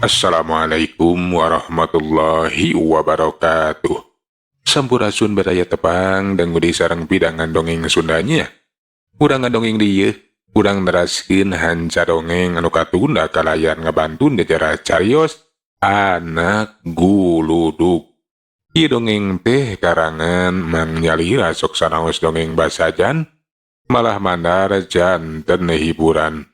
Assalamualaikum warahmatullahi wabarakatuh. Sampurasun badaya tepang dan ngudi sareng pidangan dongeng Sundanya. Urang ngadongeng dieu, urang neraskeun hanca dongeng anu katunda kalayan ngabantun jajarah carios anak guludug. Ieu dongeng teh karangan Mang Nyalira sok sanaos dongeng basajan, malah mandar janten hiburan.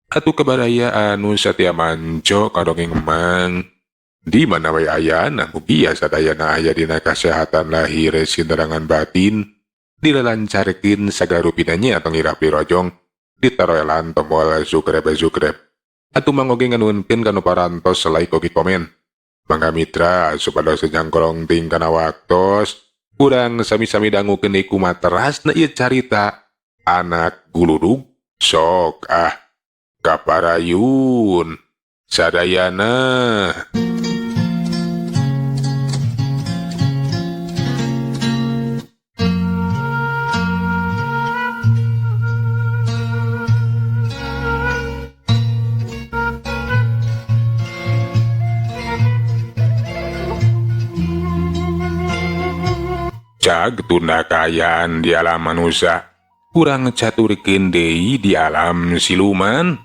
Atuh kabadaya anu satia manco kadongeng Mang, di mana wae ayana mugi sadayana aya dina kasehatan lahir sinterangan batin, dilelancarkeun sagarupinanya atau ngira pirojong, ditaroelan tombol subscribe. Atuh mangoge nganuhunkeun kanu parantos like oge komen. Mangga mitra supados sejangkolong ting kana waktos, urang sami-sami dangukeun deui kumaha terasna ieu carita anak guludug. Sok kaparayun sadayana. Cag tunda kayan di alam manusia, kurang caturkeun deui di alam siluman.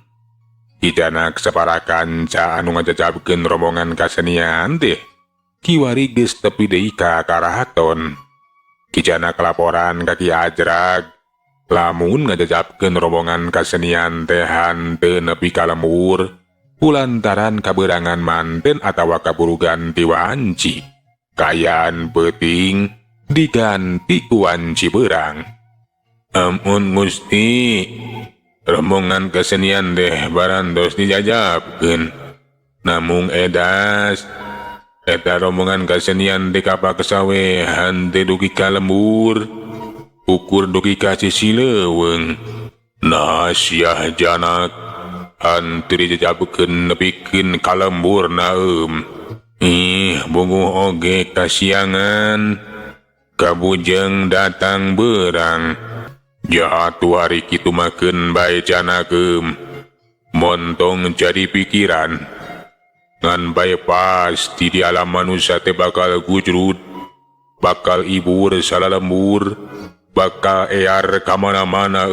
Hijanak saparakan ca anu ngajajabkeun rombongan kasenian teh, kiwari geus tepi deui ka karahaton. Kijana laporan ka Ki Ajrag, lamun ngajajabkeun rombongan kasenian teh hanteu nepi ka lembur, kulantaran kaberangan manten atawa kaburugan ti wanci. Kayaan peuting diganti ku wanci beurang. Ampun Gusti, rombongan kesenian deh barantos dijajabkeun. Namung edas, eta rombongan kesenian deh kapak kesawehan teh dugi ka lembur, ukur dugi ka Cileuweung. Nah siah janak, hanteu dijajabkeun nepikeun ka lembur naeum. Bunguh oge kasiangan, kabujeng datang berang. Jatuh hari kitu makeun bae janakeum, montong jadi pikiran. Ngan bae pasti di alam manusia teh bakal gujrut, bakal ibur salalembur, bakal ear kamana-mana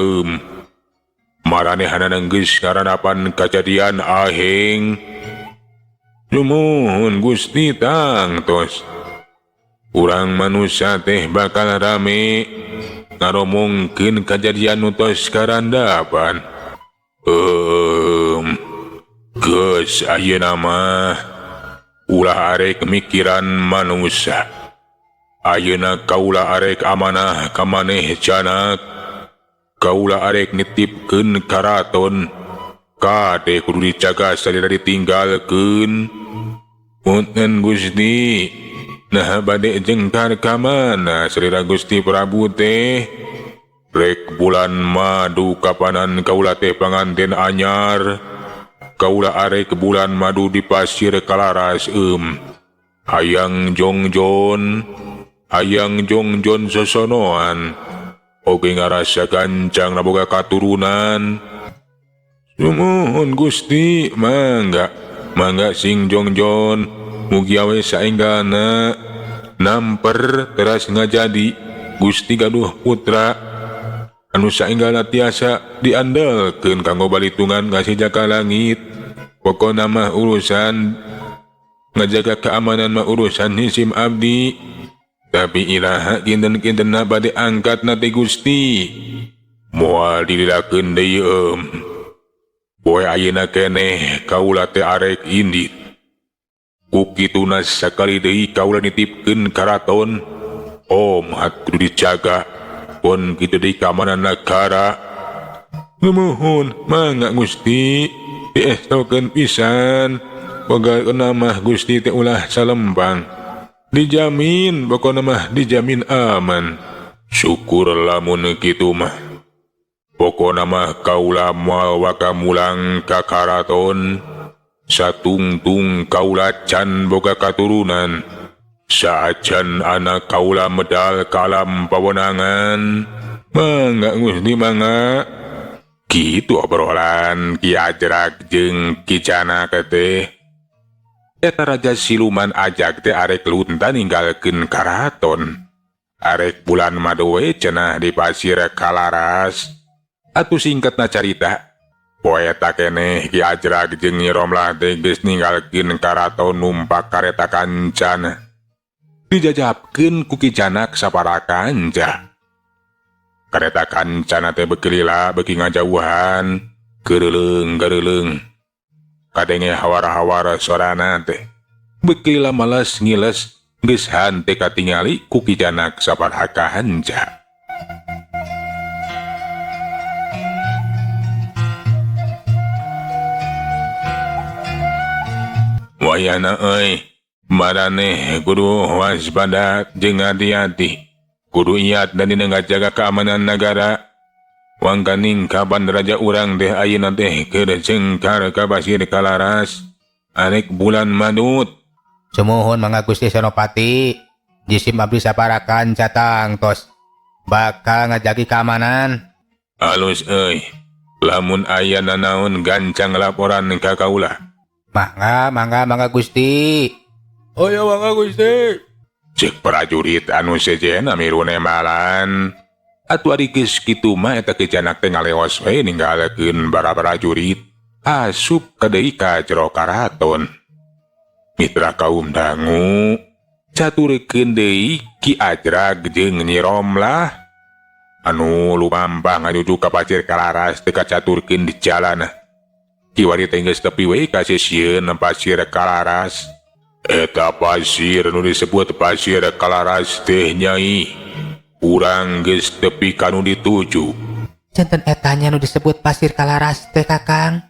Maranehanna geus ngaranapan kajadian aheng. Nuhun Gusti tangtos. Urang manusia teh bakal rame ngaromongkeun kajadian nu tos karandapan. Geus ayeuna mah ulah arek mikiran manusia. Ayeuna kaula arek amanah ka maneh janak. Kaula arek nitipkeun karaton, kade kudu dijaga salira ditinggalkeun. Punten Gusti, nah bade jengkar ka mana salira Gusti Prabu teh? Rek bulan madu kapanan kaula teh panganten anyar. Kaula arek bulan madu di pasir Kalaras Hayang jongjon sosonoan. Oge ngarasa gancang naboga katurunan. Sumuhun Gusti, mangga sing jongjon, mugi awe saenggana namper teras ngajadi Gusti gaduh putra anu saenggana tiasa diandalkeun kanggo balitungan ngasih jaka langit. Pokona mah urusan ngajaga keamanan mah urusan hisim abdi, tapi ilaha kinten-kintenna bade angkat nate Gusti. Moal dililakeun deui Poe ayeuna keneh kaula teh arek indit. Kukituna sakali deui kaula nitipkeun karaton. Kudu dijaga, pon kitu deui keamanan negara. Nuhun mangga Gusti, diestokeun pisan. Pagaeuna mah Gusti teh ulah salembang. Dijamin, pokona mah dijamin aman. Syukur lamun kitu mah. Pokona mah kaula moal wakamulang ka karaton. Satungtung kaula can boga katurunan. Saajan anak kaula medal kalam pawenangan. Mangga Gusti mangga. Kitu obrolan Ki Ajrag jeung Ki Janaka teh. Eta Raja Siluman ajak teh arek lunta ninggalkeun karaton. Arek bulan madowe cenah di pasir Kalaras. Atuh singkatna carita, poe eta keneh Ki Ajrak jeung Nyi Romlah teh geus ninggalkeun karaton numpak kareta kancana. Dijajabkeun ku Ki Janak saparakanca. Kareta kancana teh bekelila beuki ngajauhan, geureuleng-geureuleng. Kadenge hawar-hawar sorana teh. Bekelila males ngiles, geus hante katingali ku Ki Janak saparakanca. Wayana euy, maraneh kudu waspada jeung hati-hati. Kudu iat dan dina ngajaga keamanan negara. Wangkaning kaban raja urang teh ayeuna teh keur jengkar ka Pasir Kalaras. Arek bulan madut. Sumuhun Mangga Gusti Senopati. Jisim abdi saparakan catang tos bakal ngajagi keamanan. Alus euy, lamun aya nanaon gancang laporan ka kaula. Mangga Gusti. Oh ya Mangga Gusti. Cek prajurit anu sejen amiru nembalan. Atuh ari geus kitu mah eta Ki Janak teh ngaleos we ninggalkeun bara prajurit asup ka deui ka jero karaton. Mitra kaum dangu, caturkeun deui Ki Ajrak jeung Nyi Romlah anu lumampah ngajuju ka Pasir Kalaras teh kacaturkeun di jalan. Kiwari teh geus tepi we ka sisieun Pasir Kalaras. Eta pasir nu disebut Pasir Kalaras teh Nyai, urang geus tepi kanu dituju. Janten etanya nu disebut Pasir Kalaras teh Kakang.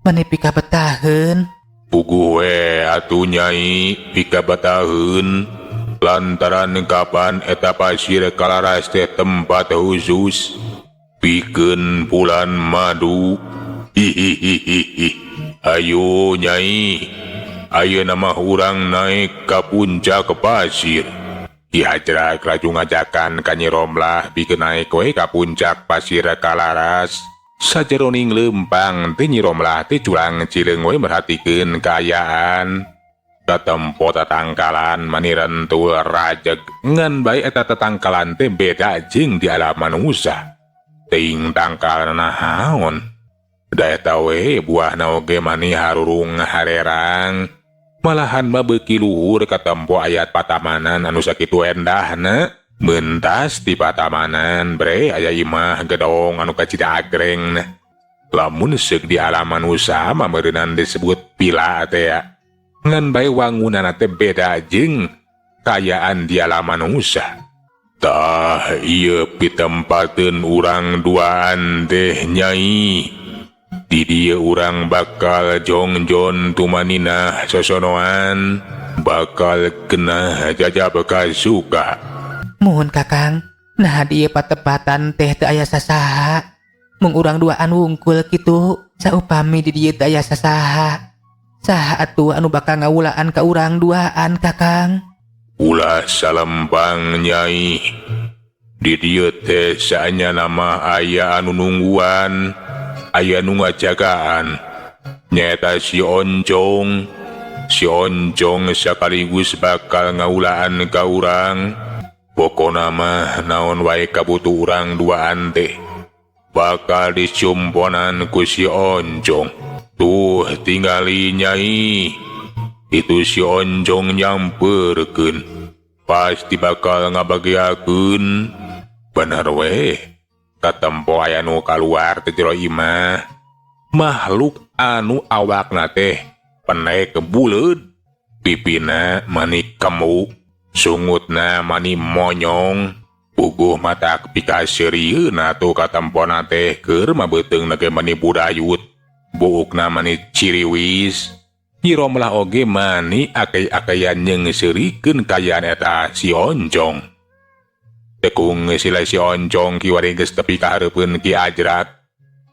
Mani pika betaheun. Puguh we atuh Nyai pika bataheun. Lantaran kapan eta Pasir Kalaras teh tempat khusus pikeun bulan madu. Hihihihi. Ayo Nyai, ayeuna mah urang naik ka puncak pasir. Ki Ajrak laju ngajakan ka Nyi Romlah pikeun naek we ka puncak Pasir Kalaras. Sajeroning lempang teh Nyi Romlah teh curang cileung we merhatikeun kaayaan. Katempo tatangkalan mani rentul rajeg ngan bae eta tatangkalan teh beda jeung di alam manusia. Teuing tangkal nahaon. Da eta we buahna oge mani harurung harerang. Malahan mah beuki luhur katempo ayat patamanan anu sakitu endahna. Mentas di patamanan bre aya imah gedong anu kacidagreng. Lamun seuk di alam manusia mah meureunnan disebut pila teh ya. Ngan bae wangunana teh beda jeung kaayaan di alam manusia. Tah ieu pitempateun urang duaan teh Nyai. Di dieu urang bakal jongjon tumanina sosonoan, bakal kena jajab kasuka. Muhun Kakang, nah dieu patepatan teh teu aya sasaha. Mung urang duaan wungkul kitu, saupami di dieu teu aya sasaha. Saha atuh anu bakal ngawulaan ka urang duaan Kakang? Ulah salempang Nyai. Di dieu teh saenyana mah aya anu nungguan, aya nu ngajagaan. Nyaeta si Oncong. Si Oncong sakaligus bakal ngawulaan ka urang. Pokona mah naon wae kabutuh urang duaan teh bakal dicumponan ku si Oncong. Tuh tingali Nyai. Itu si Oncong nyamperkeun. Pasti bakal ngabagiakeun. Bener we. Katempo aya nu kaluar teh jero imah. Makhluk anu awakna teh penek buleud. Pipina mani kemuk. Sungutna mani monyong. Puguh mata pika serieuna tuh katempona teh keur mabeteungna ge mani budayut. Buukna mani ciriwis. Nyi Romlah oge mani akei-akeyan nyeungseurikeun kayaan eta si Oncong. Tekung sila si Oncong kiwari geus tepi ka hareupeun Ki Ajrak.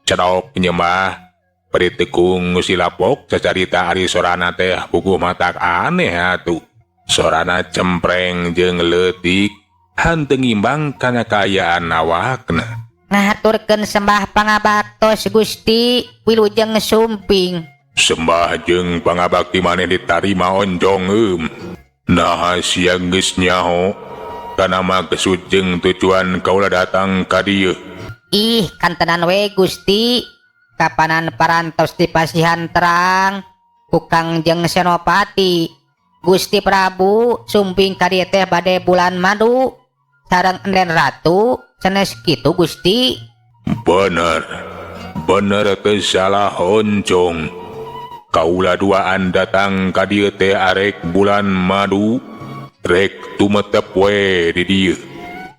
Cedok nyembah. Bari tekung silapok cacarita ari sorana teh puguh matak aneh atuh. Sorana cempreng jeung leutik hanteu ngimbang kana kaayaan awakna. Ngaturkeun sembah pangabaktos Gusti, wilujeng sumping. Sembah jeung pangabakti maneh ditarima onjong Nah siang geus nyaho kana maksud jeung tujuan kaula datang ka dieu. Ih, kantenan we Gusti. Kapanan parantos di pasihan terang ku Kangjeng Senopati. Gusti Prabu sumping ka dieu teh bade bulan madu sareng Enden Ratu sanes kitu Gusti. Bener teu salah oncong. Kaula duaan datang ka dieu teh arek bulan madu, rek tumetep we di dieu.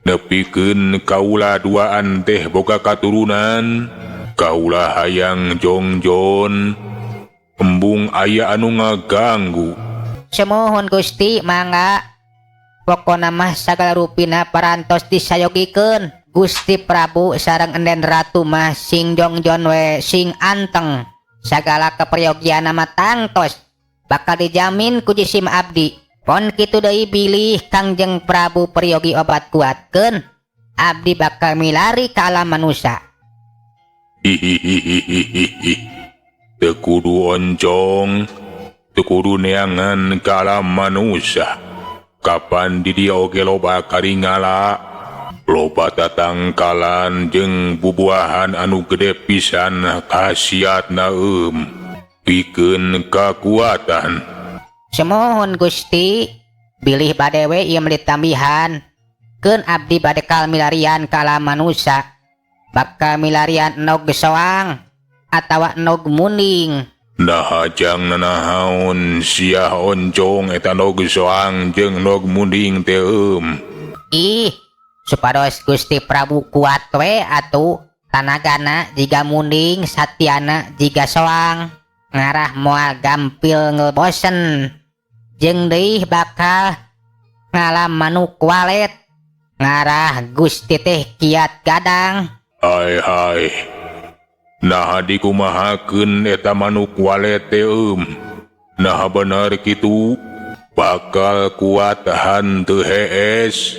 Nepikeun kaula duaan teh boga katurunan, kaula hayang jongjon, embung aya anu ngaganggu. Semohon Gusti, mangga. Pokona mah sagala rupina parantos disayogikeun. Gusti Prabu sareng Enden Ratu mah sing jongjon we sing anteng. Sagala keperyogian mah tangtos bakal dijamin ku jisim abdi. Pon kitu deui bilih Kangjeng Prabu peryogi obat kuatkeun, abdi bakal milari ka alam manusia. Hihihihihihi. Teu kudu oncong, teu kudu neangan ka alam manusia. Kapan di dieu oge loba karingala, loba tatangkalan jeung bubuahan anu gede pisan khasiatna pikeun kakuatan. Semohon Gusti, bilih bade we ieu meuli tambihan. Keun abdi bade kal milarian ka alam manusia. Bakal milarian nog soang atawa nog muning. Nah hajang nanahaun sia oncong eta nog soang jeung nog munding teh Ih, supados Gusti Prabu kuat we atuh. Tanagana jiga munding, satyana jiga soang. Ngarah moal gampil ngebosen. Jeung deui bakal ngalam manuk walet. Ngarah Gusti teh kiat gadang. Hai. Nah dikumahakeun eta manuk walet teh Nah bener kitu bakal kuat hanteu hees.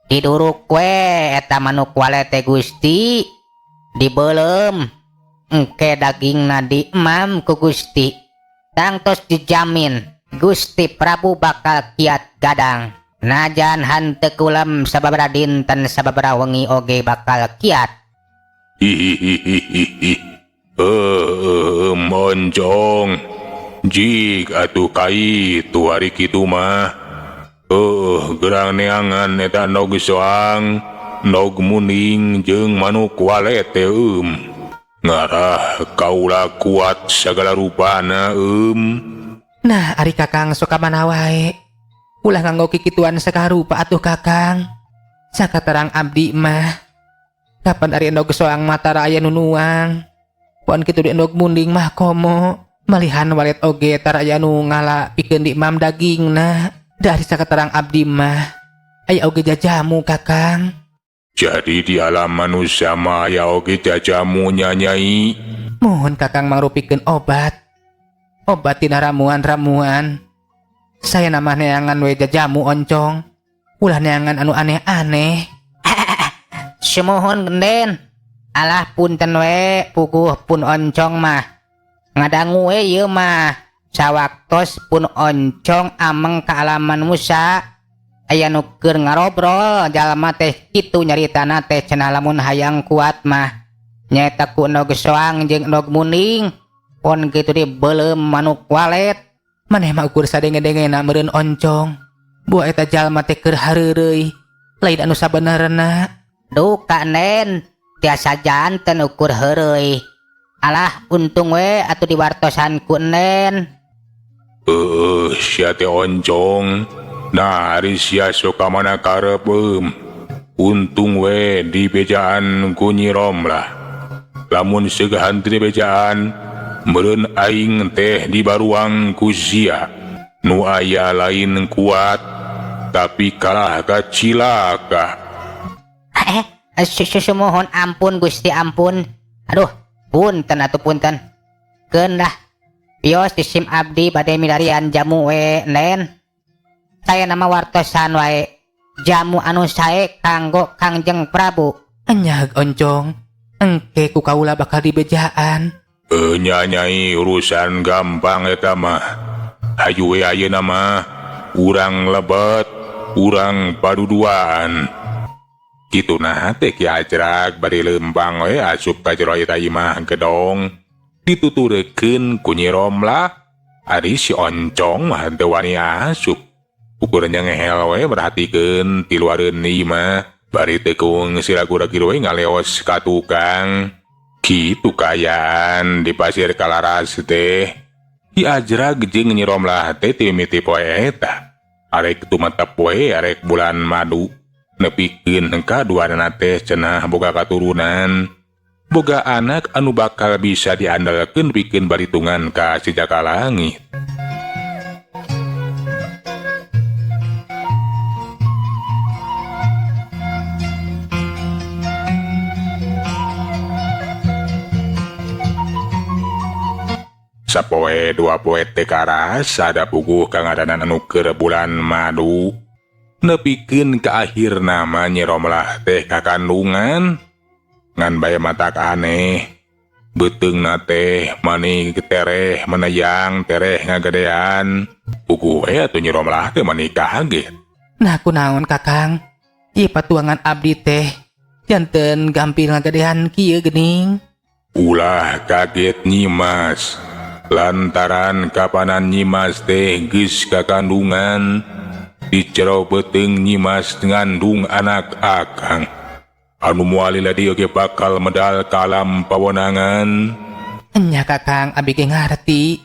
Diduruk we eta manuk walet teh Gusti. Dibeulem engke dagingna diemam ku Gusti. Tangtos dijamin Gusti Prabu bakal kiat gadang. Najan hanteu kulem sababaraha dinten sababaraha wengi oge bakal kiat. Hihihihihi. Moncong. Jik atuh kaitu hari kitu mah. Gerang neangan eta nog soang, nog muning jeung manuk walet teh Ngarah kaula kuat sagala rupana Nah, ari Kakang sok kamana wae. Ulah nganggo kikituan sakarupa atuh Kakang. Sakaterang abdi mah. Kapan ari endog soang mata raya nunuang. Pon kitu di endog munding mah komo. Malihan walet oge taraya nu ngala pikeun di imam dagingna. Dari sakaterang abdi mah aya oge jajamu Kakang. Jadi di alam manusia mah aya oge jajamu Nyai. Mohon Kakang mangrupikeun obat. Obat tina ramuan-ramuan. Saya nama neangan we jajamu oncong. Ulah neangan anu aneh-aneh. Semohon genden. Alah punten we puguh pun oncong mah. Ngadangu we ieu mah. Sawaktos pun oncong ameng ka alam manusia. Aya nu keur ngarobrol jalma teh kitu nyaritana teh cenah lamun hayang kuat mah. Nyaeta ku nog soang jeung nog muning. Pon kitu dibeulem manuk walet. Maneh mah ukur sadenge-dengena meureun oncong. Buah eta jalma teh keur hareureui. Lain anu sabenerna. Duh kanen, tiasa janten ukur heureuy. Alah untung we atuh diwartosan ku Nen. Sia teh oncong. Nah ari sia sok ka mana karep Untung we di bejaan ku Nyi Rom lah. Lamun segahan teu di bejaan, meureun aing teh di baruang ku sia. Nu aya lain kuat, tapi kalah ka cilaka. Sumohon ampun Gusti ampun. Aduh, punten atuh punten. Keun dah. Pios disim abdi bade milarian jamu we Nen. Saya nama wartosan wae. Jamu anu sae kanggo Kangjeng Prabu. Anyag oncong. Engke ku kaula bakal dibejaan. Nyai urusan gampang eta mah. Hayu we ayeuna mah urang lebet, urang paduduan. Kituna teh Ki Ajrak bari leumpang we asup ka jero eta imah gedong. Dituturekeun ku Nyi Romlah, ari si Oncong mah teu wani asup. Ukurnya ngehel we merhatikeun ti luareun imah, bari teu kung siragu-ragu we ngaleos ka tukang. Kitu kayaan di pasir Kalaras teh. Ki Ajrak jeung Nyi Romlah teh ti mimiti poe eta. Arek tumetep we arek bulan madu. Nepikeun kaduanana teh cenah boga katurunan. Boga anak anu bakal bisa diandalkeun pikeun balitungan ka si Jaka Langit. Sapoe dua poe teh karas ada puguh kang adanan anu keur bulan madu. Nepikeun ka akhir nama Nyi Romlah teh kakandungan. Ngan bae matak aneh. Beteungna teh mani tereh menayang tereh ngagedean. Puguh we atuh Nyi Romlah teh mani kaget. Nah kunaon kakang? Ieu patuangan abdi teh janten gampil ngagedean kieu geuning. Ulah kaget Nyimas. Lantaran kapanan Nyimas teh geus kakandungan. Di jero beuteung Nyimas ngandung anak akang. Anu moal ladi oge bakal medal ka alam pawenangan. Nya kakang abdi ge ngarti.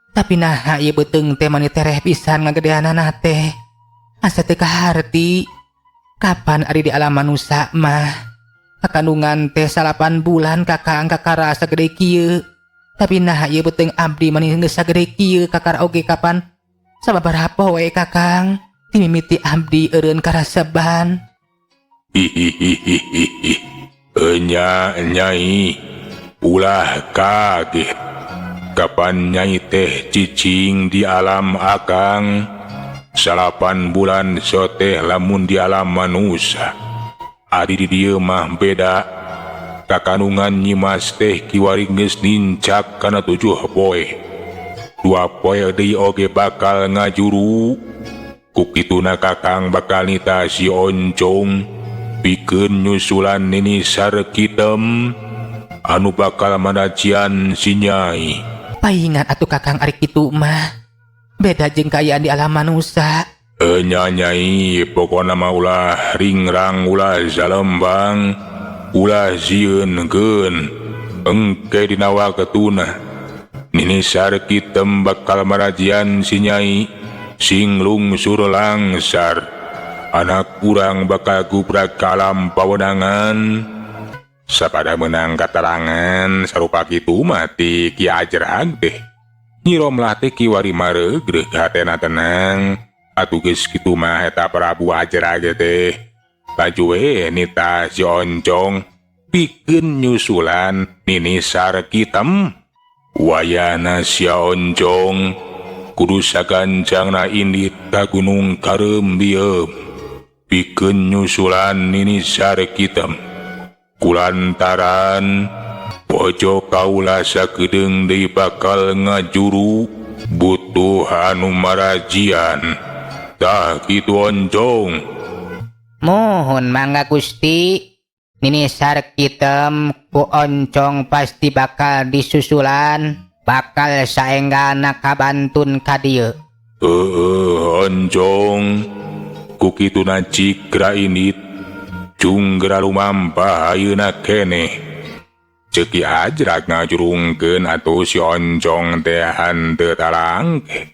Tapi naha ieu beuteung teh mani tereh pisan ngagedeanana teh. Asa teu kaharti. Kapan ari di alam manusia mah kakandungan teh 8 bulan kakang kakara sagede kieu. Tapi naha ieu beuteung abdi mani geus sagede kieu kakara oge kapan sababaraha we kakang. Ti mimiti abdi eureun karaseban. Hihihihihi. Nyai, ulah kaget. Kapan Nyai teh cicing di alam akang. 8 bulan so teh lamun di alam manusia. Ari di dieu mah beda. Kakandungan Nyimas teh kiwari geus nincak kana 7 poe. 2 poe deui oge bakal ngajuru. Kukituna kakang bakal nita si Oncong pikeun nyusulan Nini Sarkitem anu bakal manajian si Nyai. Paingat atuh kakang ari kitu mah. Beda jeung kaayaan di alam manusia. Nyai pokona mah ulah ringrang ulah zalembang ulah zieunkeun engke dina waketuna Nini Sarkitem bakal manajian si Nyai. Sing lungsur langsar anak urang bakal gubrak ka alam pawenangan. Sapada menang katerangan sarupa kitu mah ti Ki Ajrak teh. Nyi Romlah teh kiwari maregreh hatena tenang. Atuh geus kitu mah eta Prabu Ajrak teh laju we nita si Oncong pikeun nyusulan Nini Sarkitem. Wayana si Oncong kudu sagancangna indit ka Gunung Karembieum pikeun nyusulan Nini Sarkitem. Kulantaran pojo kaula sakedeung deui bakal ngajuru butuh anu marajian. Tah kitu Oncong. Mohon mangga Gusti. Nini Sarkitem ku Oncong pasti bakal disusulan. Bakal saenggana kabantun ka dieu. Oncong. Kukituna cikra indit cunggra lumampah ayeuna keneh. Ceuk Ki Ajrak ngajurungkeun atuh si Oncong teh henteu talangke.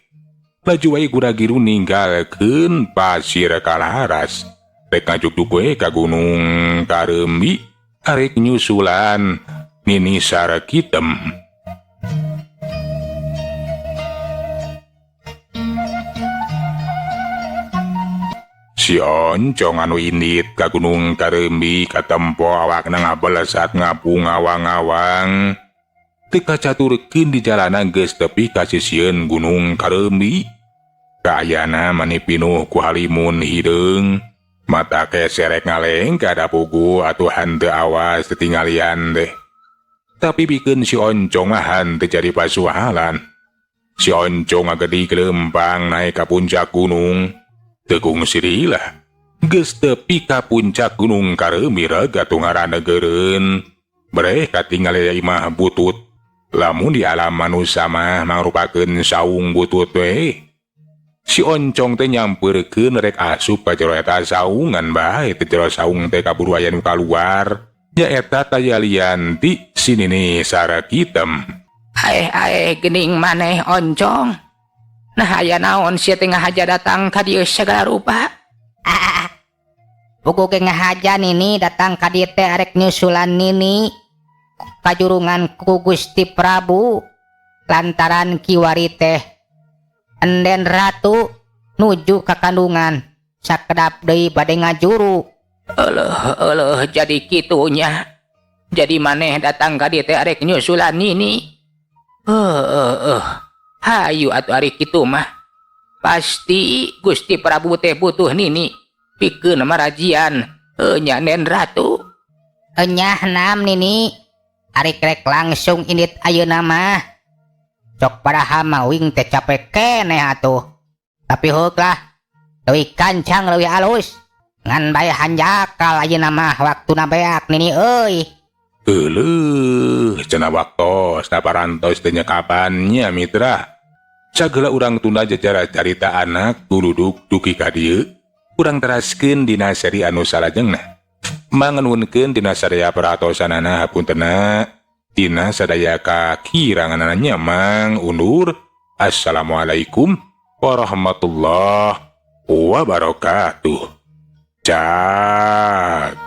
Laju wae gura-giru ninggalkeun pasir Kalaras. Rek ngajugdug we ka Gunung Karembi arek nyusulan Nini Sarkitem. Si Oncong anu indit ka Gunung Karembi katempo awakna ngabelesat ngapung-awang-awang. Teu kacaturkeun di jalanan geus tepi ka sisieun Gunung Karembi. Kaayana mani pinuh ku halimun hideung. Mata keserek ngaleng kada pugu atuh henteu awas tetinggalian teh. Tapi bikin si Oncong ahan terjadi pasualan. Si Oncong agadi gelempang naik ke puncak gunung. Tegung sirilah. Geus tepi ka puncak gunung Karemira gatungara negeren. Mereka tinggal imah butut. Lamun di alam manusia mah mangrupakeun saung butut we. Si Oncong teh nyampeurkeun rek asup ka jero eta saungan bae teh jero saung teh kaburu aya nu kaluar. Ya eta tayalian ti sinini Sarak Hitam. Ae gening maneh Oncong. Nah aya naon sia teh ngahaja datang ka dieu segala rupa? Pugu ge ngahaja nini datang ka dieu teh arek nyusulan nini kajurungan ku Gusti Prabu lantaran kiwari teh enden ratu nuju ka kandungan sakedap deui bade ngajuru. Eueuh jadi kitunya. Jadi maneh datang ka dieu teh arek nyusulan nini. Hayu atuh ari kitu mah. Pasti Gusti Prabu teh butuh nini pikeun marajian nya Nen Ratu. Nyah naam nini. Ari krek langsung indit ayeuna mah. Cok padahal mawing teh capek keneh atuh. Tapi heuklah leuwih kancang leuwih alus. Ngan bae hanjakal ayeuna mah waktuna beak nini euy. Cenah waktos naparantos teh kapannya mitra. Sagala urang tunda jajara carita anak duduk duki ka dieu. Urang teraskeun dina seri anu salajengna. Mangeunkeun dina sadaya paratosanana hapuntenna. Dina sadaya kakiranganana mang undur. Assalamualaikum warahmatullahi wabarakatuh. Cak.